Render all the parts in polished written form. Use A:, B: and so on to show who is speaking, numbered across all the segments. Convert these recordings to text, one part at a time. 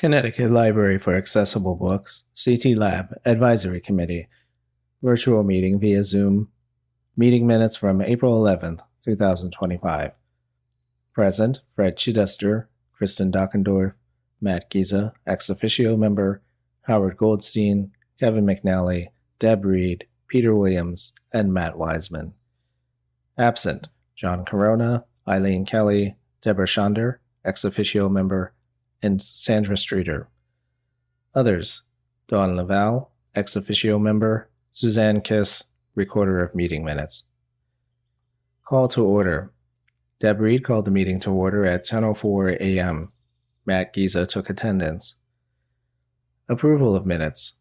A: Connecticut Library for Accessible Books, CT Lab, Advisory Committee, virtual meeting via Zoom, meeting minutes from April 11th, 2025. Present, Fred Chidester, Kristen Dockendorf, Matt Giza, ex officio member, Howard Goldstein, Kevin McNally, Deb Reed, Peter Williams, and Matt Wiseman. Absent, John Corona, Eileen Kelly, Deborah Schonder, ex officio member, and Sandra Streeter. Others, Dawn Laval, ex officio member, Suzanne Kiss, recorder of meeting minutes. Call to order. Deb Reed called the meeting to order at 10:04 a.m. Matt Giza took attendance. Approval of minutes.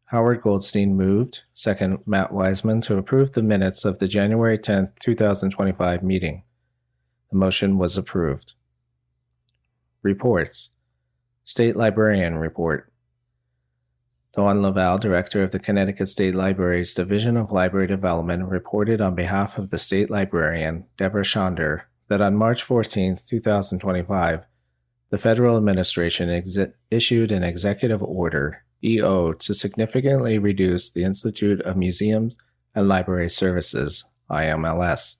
A: Howard Goldstein moved, second Matt Wiseman, to approve the minutes of the January 10, 2025 meeting. The motion was approved. Reports. State Librarian Report. Dawn Laval, Director of the Connecticut State Library's Division of Library Development, reported on behalf of the State Librarian, Deborah Schonder, that on March 14, 2025, the federal administration issued an executive order, EO, to significantly reduce the Institute of Museums and Library Services, IMLS.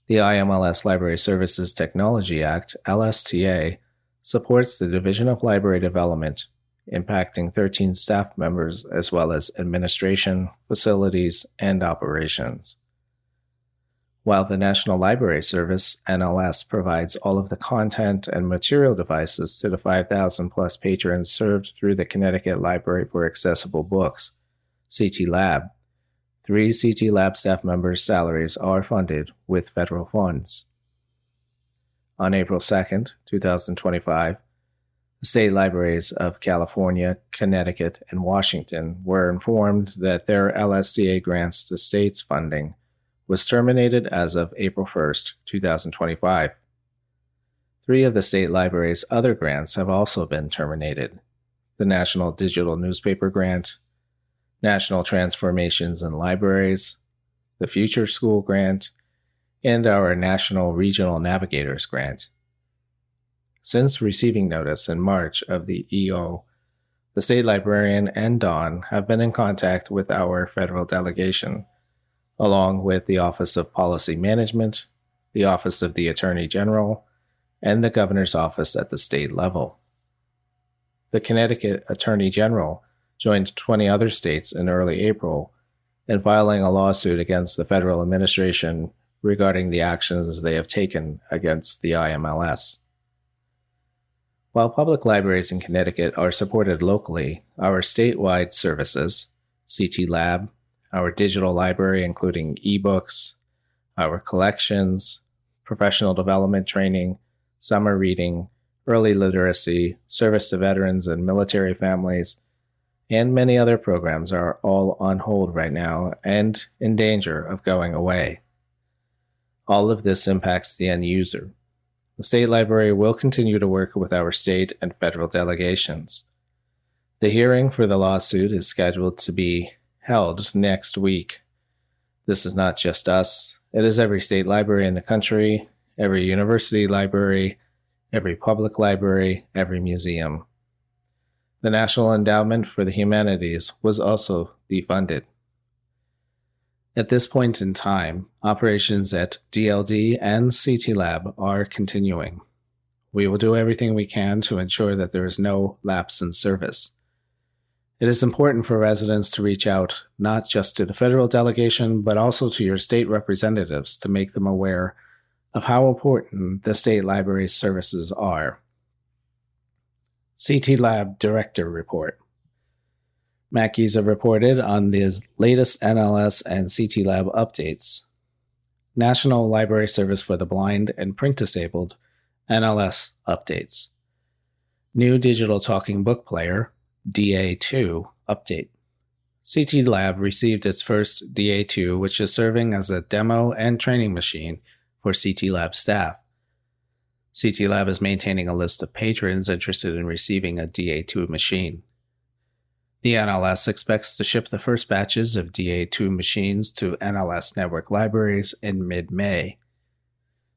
A: The IMLS Library Services Technology Act, LSTA, supports the Division of Library Development, impacting 13 staff members as well as administration, facilities, and operations. While the National Library Service, NLS, provides all of the content and material devices to the 5,000 plus patrons served through the Connecticut Library for Accessible Books, CT Lab, 3 CT Lab staff members' salaries are funded with federal funds. On April 2, 2025, the state libraries of California, Connecticut, and Washington were informed that their LSTA grants to states funding was terminated as of April 1, 2025. 3 of the state libraries' other grants have also been terminated: the National Digital Newspaper Grant, National Transformations in Libraries, the Future School Grant, and our National Regional Navigators Grant. Since receiving notice in March of the EO, the state librarian and Dawn have been in contact with our federal delegation, along with the Office of Policy Management, the Office of the Attorney General, and the Governor's Office at the state level. The Connecticut Attorney General joined 20 other states in early April in filing a lawsuit against the federal administration regarding the actions they have taken against the IMLS. While public libraries in Connecticut are supported locally, our statewide services, CT Lab, our digital library including ebooks, our collections, professional development training, summer reading, early literacy, service to veterans and military families, and many other programs are all on hold right now and in danger of going away. All of this impacts the end user. The state library will continue to work with our state and federal delegations. The hearing for the lawsuit is scheduled to be held next week. This is not just us. It is every state library in the country, every university library, every public library, every museum. The National Endowment for the Humanities was also defunded. At this point in time, operations at DLD and CT Lab are continuing. We will do everything we can to ensure that there is no lapse in service. It is important for residents to reach out not just to the federal delegation, but also to your state representatives to make them aware of how important the state library's services are. CT Lab Director Report. Matt Giza reported on the latest NLS and CT Lab updates. National Library Service for the Blind and Print Disabled, NLS updates. New Digital Talking Book Player, DA2 update. CT Lab received its first DA2, which is serving as a demo and training machine for CT Lab staff. CT Lab is maintaining a list of patrons interested in receiving a DA2 machine. The NLS expects to ship the first batches of DA2 machines to NLS network libraries in mid-May.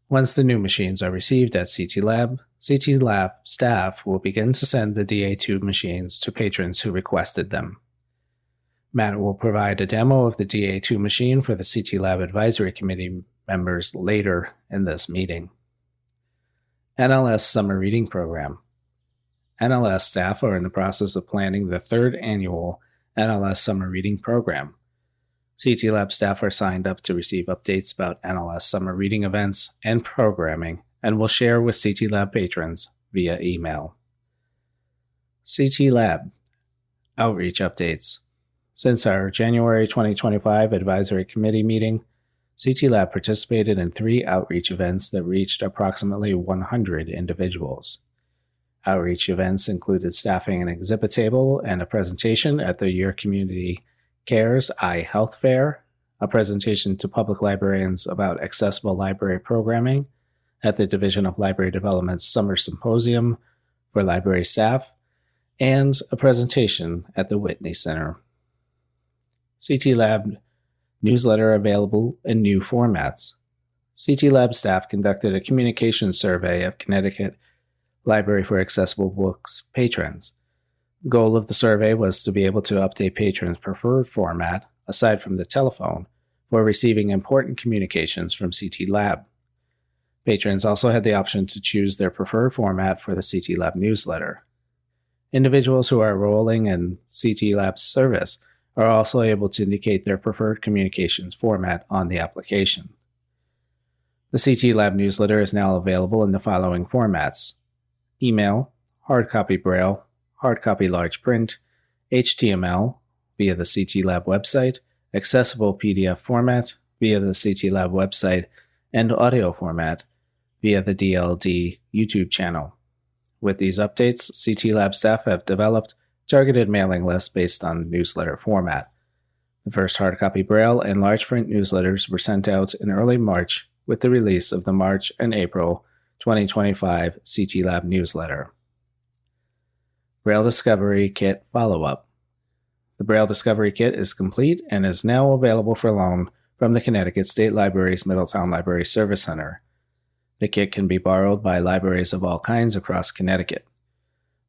A: Once the new machines are received at CT Lab, CT Lab staff will begin to send the DA2 machines to patrons who requested them. Matt will provide a demo of the DA2 machine for the CT Lab Advisory Committee members later in this meeting. NLS Summer Reading Program. NLS staff are in the process of planning the third annual NLS Summer Reading Program. CT Lab staff are signed up to receive updates about NLS summer reading events and programming and will share with CT Lab patrons via email. CT Lab Outreach Updates. Since our January 2025 Advisory Committee meeting, CT Lab participated in 3 outreach events that reached approximately 100 individuals. Outreach events included staffing an exhibit table and a presentation at the Your Community Cares Eye Health Fair, a presentation to public librarians about accessible library programming at the Division of Library Development's Summer Symposium for library staff, and a presentation at the Whitney Center. CT Lab newsletter available in new formats. CT Lab staff conducted a communication survey of Connecticut Library for Accessible Books patrons. The goal of the survey was to be able to update patrons' preferred format, aside from the telephone, for receiving important communications from CT Lab. Patrons also had the option to choose their preferred format for the CT Lab newsletter. Individuals who are enrolling in CT Lab's service are also able to indicate their preferred communications format on the application. The CT Lab newsletter is now available in the following formats: email, hard copy braille, hard copy large print, HTML via the CT Lab website, accessible PDF format via the CT Lab website, and audio format via the DLD YouTube channel. With these updates, CT Lab staff have developed targeted mailing lists based on newsletter format. The first hard copy braille and large print newsletters were sent out in early March with the release of the March and April 2025 CT Lab newsletter. Braille Discovery Kit follow-up. The Braille Discovery Kit is complete and is now available for loan from the Connecticut State Library's Middletown Library Service Center. The kit can be borrowed by libraries of all kinds across Connecticut.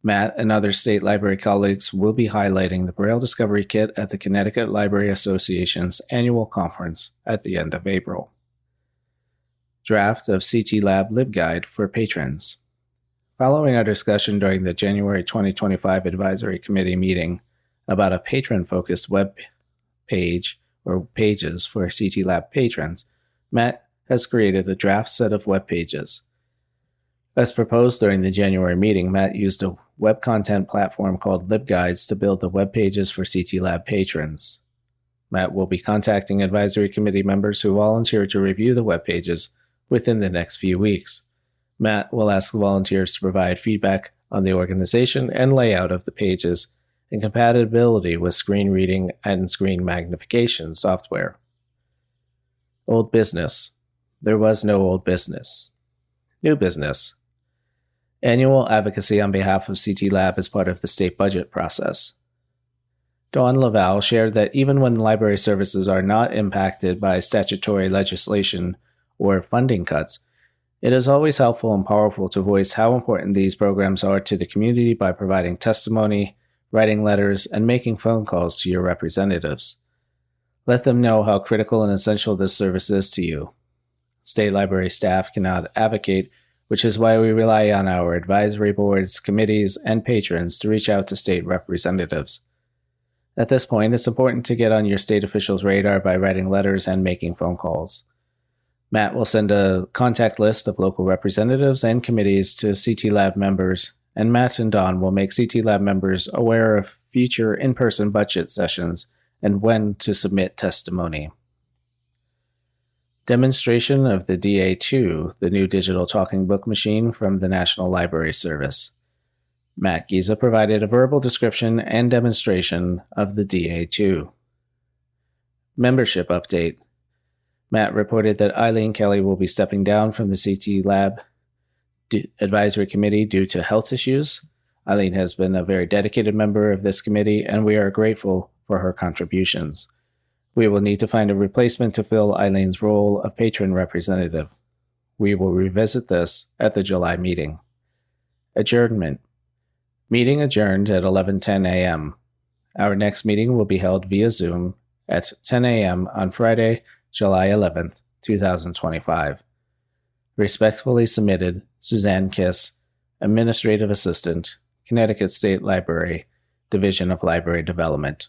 A: Matt and other state library colleagues will be highlighting the Braille Discovery Kit at the Connecticut Library Association's annual conference at the end of April. Draft of CT Lab LibGuide for patrons. Following our discussion during the January 2025 Advisory Committee meeting about a patron-focused web page or pages for CT Lab patrons, Matt has created a draft set of web pages. As proposed during the January meeting, Matt used a web content platform called LibGuides to build the web pages for CT Lab patrons. Matt will be contacting advisory committee members who volunteer to review the web pages within the next few weeks. Matt will ask the volunteers to provide feedback on the organization and layout of the pages and compatibility with screen reading and screen magnification software. Old business. There was no old business. New business. Annual advocacy on behalf of CT Lab as part of the state budget process. Dawn Laval shared that even when library services are not impacted by statutory legislation or funding cuts, it is always helpful and powerful to voice how important these programs are to the community by providing testimony, writing letters, and making phone calls to your representatives. Let them know how critical and essential this service is to you. State library staff cannot advocate, which is why we rely on our advisory boards, committees, and patrons to reach out to state representatives. At this point, it's important to get on your state officials' radar by writing letters and making phone calls. Matt will send a contact list of local representatives and committees to CT Lab members, and Matt and Dawn will make CT Lab members aware of future in-person budget sessions and when to submit testimony. Demonstration of the DA2, the new digital talking book machine from the National Library Service. Matt Giza provided a verbal description and demonstration of the DA2. Membership update. Matt reported that Eileen Kelly will be stepping down from the CT Lab Advisory Committee due to health issues. Eileen has been a very dedicated member of this committee, and we are grateful for her contributions. We will need to find a replacement to fill Eileen's role of patron representative. We will revisit this at the July meeting. Adjournment. Meeting adjourned at 11:10 a.m. Our next meeting will be held via Zoom at 10 a.m. on Friday, July 11th, 2025. Respectfully submitted, Suzanne Kiss, Administrative Assistant, Connecticut State Library, Division of Library Development.